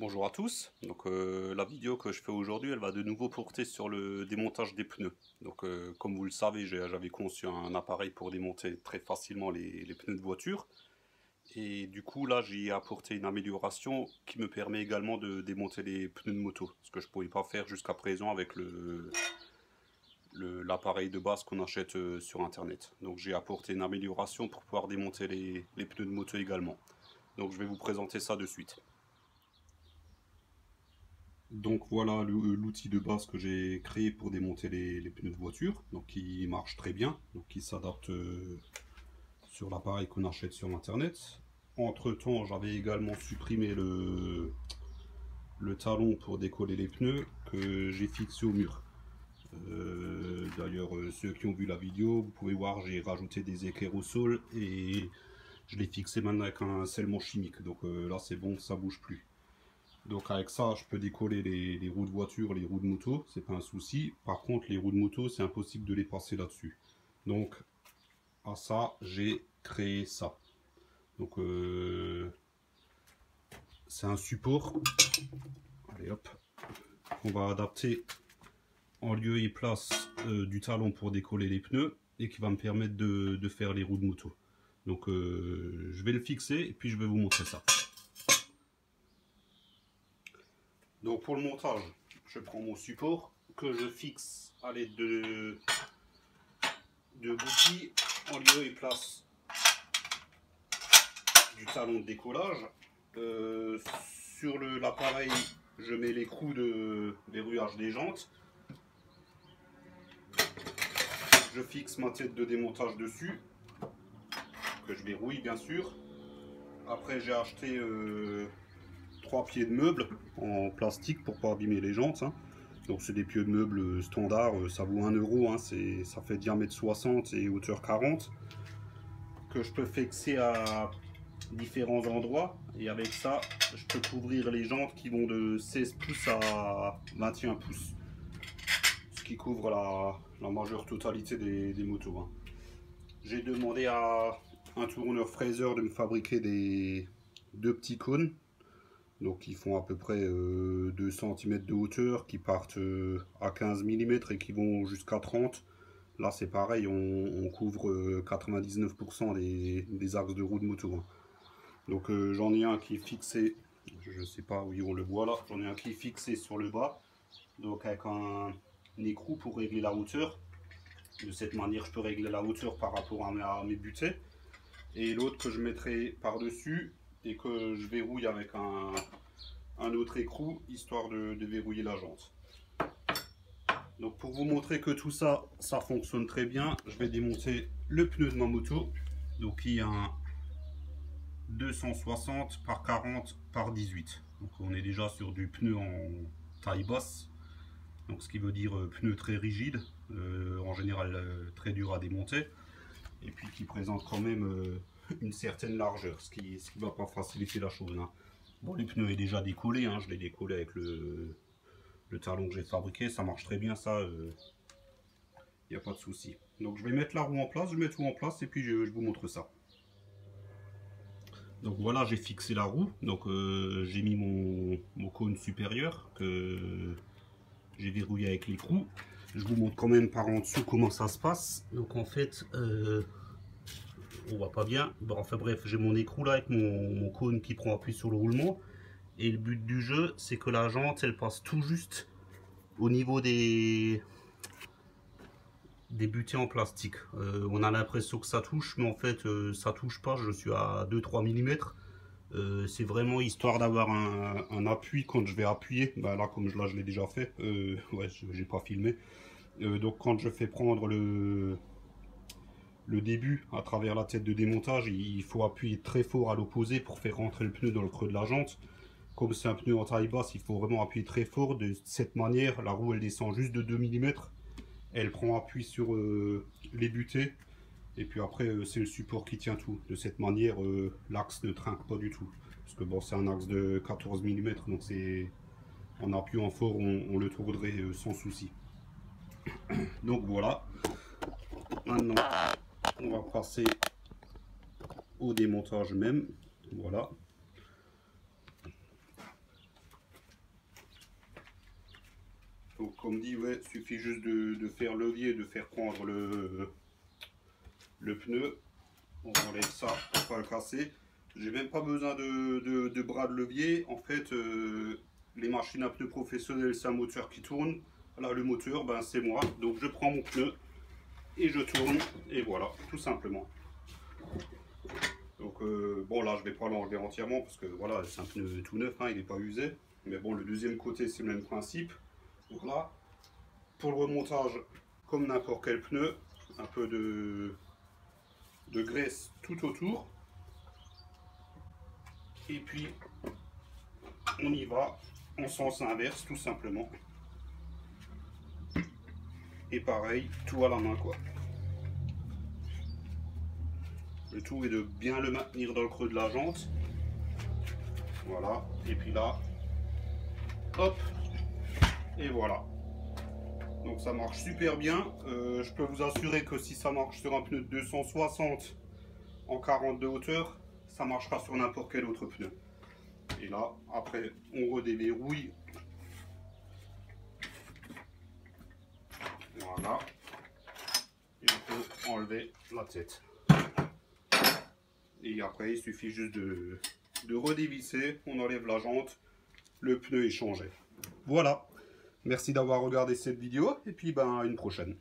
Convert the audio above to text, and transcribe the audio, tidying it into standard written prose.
Bonjour à tous, donc la vidéo que je fais aujourd'hui elle va de nouveau porter sur le démontage des pneus. Donc comme vous le savez j'avais conçu un appareil pour démonter très facilement les pneus de voiture. Et du coup là j'y ai apporté une amélioration qui me permet également de démonter les pneus de moto. Ce que je ne pouvais pas faire jusqu'à présent avec l'appareil de base qu'on achète sur internet. Donc j'ai apporté une amélioration pour pouvoir démonter les pneus de moto également. Donc je vais vous présenter ça de suite. Donc voilà l'outil de base que j'ai créé pour démonter les pneus de voiture, donc qui marche très bien, donc qui s'adapte sur l'appareil qu'on achète sur internet. Entre temps j'avais également supprimé le talon pour décoller les pneus que j'ai fixé au mur. D'ailleurs ceux qui ont vu la vidéo, vous pouvez voir j'ai rajouté des équerres au sol et je l'ai fixé maintenant avec un scellement chimique, donc là c'est bon, ça bouge plus. Donc avec ça, je peux décoller les roues de voiture, les roues de moto, c'est pas un souci. Par contre, les roues de moto, c'est impossible de les passer là-dessus. Donc à ça, j'ai créé ça. Donc c'est un support. Allez hop, qu'on va adapter en lieu et place du talon pour décoller les pneus et qui va me permettre de faire les roues de moto. Donc je vais le fixer et puis je vais vous montrer ça. Donc pour le montage, je prends mon support que je fixe à l'aide de boutille en lieu et place du talon de décollage. Sur l'appareil, je mets l'écrou de verrouillage des jantes. Je fixe ma tête de démontage dessus, que je verrouille bien sûr. Après j'ai acheté 3 pieds de meubles en plastique pour pas abîmer les jantes, hein. Donc c'est des pieds de meubles standard, ça vaut 1 euro, hein, ça fait diamètre 60 et hauteur 40, que je peux fixer à différents endroits, et avec ça je peux couvrir les jantes qui vont de 16 pouces à 21 pouces, ce qui couvre la majeure totalité des motos, hein. J'ai demandé à un tourneur fraiseur de me fabriquer deux petits cônes. Donc ils font à peu près 2 cm de hauteur, qui partent à 15 mm et qui vont jusqu'à 30. Là c'est pareil, on couvre 99% des axes de roue de moto, hein. Donc j'en ai un qui est fixé, je sais pas où on le voit là, j'en ai un qui est fixé sur le bas, donc avec un écrou pour régler la hauteur. De cette manière je peux régler la hauteur par rapport à mes butées. Et l'autre que je mettrai par dessus et que je verrouille avec un autre écrou, histoire de verrouiller la jante. Donc pour vous montrer que tout ça, ça fonctionne très bien, je vais démonter le pneu de ma moto. Donc il y a un 260 par 40 par 18. Donc on est déjà sur du pneu en taille basse. Donc ce qui veut dire pneu très rigide, en général très dur à démonter. Et puis qui présente quand même une certaine largeur, ce qui ne va pas faciliter la chose, hein. Bon, le pneu est déjà décollé, hein, je l'ai décollé avec le talon que j'ai fabriqué, ça marche très bien, ça, il n'y a pas de souci. Donc je vais mettre la roue en place, je mets tout en place et puis je vous montre ça. Donc voilà, j'ai fixé la roue, donc j'ai mis mon cône supérieur que j'ai verrouillé avec l'écrou. Je vous montre quand même par en dessous comment ça se passe. Donc en fait, on voit pas bien. Bon, enfin bref, j'ai mon écrou là avec mon cône qui prend appui sur le roulement. Et le but du jeu, c'est que la jante, elle passe tout juste au niveau des butées en plastique. On a l'impression que ça touche, mais en fait, ça touche pas. Je suis à 2-3 mm. C'est vraiment histoire d'avoir un appui quand je vais appuyer. Bah là, comme je l'ai déjà fait, ouais, j'ai pas filmé. Donc quand je fais prendre le début à travers la tête de démontage, il faut appuyer très fort à l'opposé pour faire rentrer le pneu dans le creux de la jante. Comme c'est un pneu en taille basse, il faut vraiment appuyer très fort. De cette manière, la roue elle descend juste de 2 mm. Elle prend appui sur les butées. Et puis après, c'est le support qui tient tout. De cette manière, l'axe ne trinque pas du tout. Parce que bon, c'est un axe de 14 mm. Donc c'est en appuyant fort, on le tournerait sans souci. Donc voilà. Maintenant, on va passer au démontage même. Voilà. comme dit, ouais, suffit juste de faire levier, de faire prendre le pneu. On enlève ça pour pas le casser. J'ai même pas besoin de bras de levier. En fait, les machines à pneus professionnels, c'est un moteur qui tourne. Là, le moteur, ben, c'est moi. Donc, je prends mon pneu et je tourne. Et voilà, tout simplement. Donc, bon, là, je vais pas l'enlever entièrement parce que voilà, c'est un pneu tout neuf, hein, il n'est pas usé. Mais bon, le deuxième côté, c'est le même principe. Donc là, pour le remontage, comme n'importe quel pneu, un peu de graisse tout autour. Et puis, on y va en sens inverse, tout simplement. Et pareil, tout à la main, quoi. Le tout est de bien le maintenir dans le creux de la jante. Voilà. Et puis là, hop. Et voilà. Donc ça marche super bien. Je peux vous assurer que si ça marche sur un pneu de 260 en 40 de hauteur, ça marchera sur n'importe quel autre pneu. Et là, après, on redéverrouille. Voilà. Et on peut enlever la tête. Et après, il suffit juste de redévisser. On enlève la jante. Le pneu est changé. Voilà. Merci d'avoir regardé cette vidéo. Et puis, ben, à une prochaine.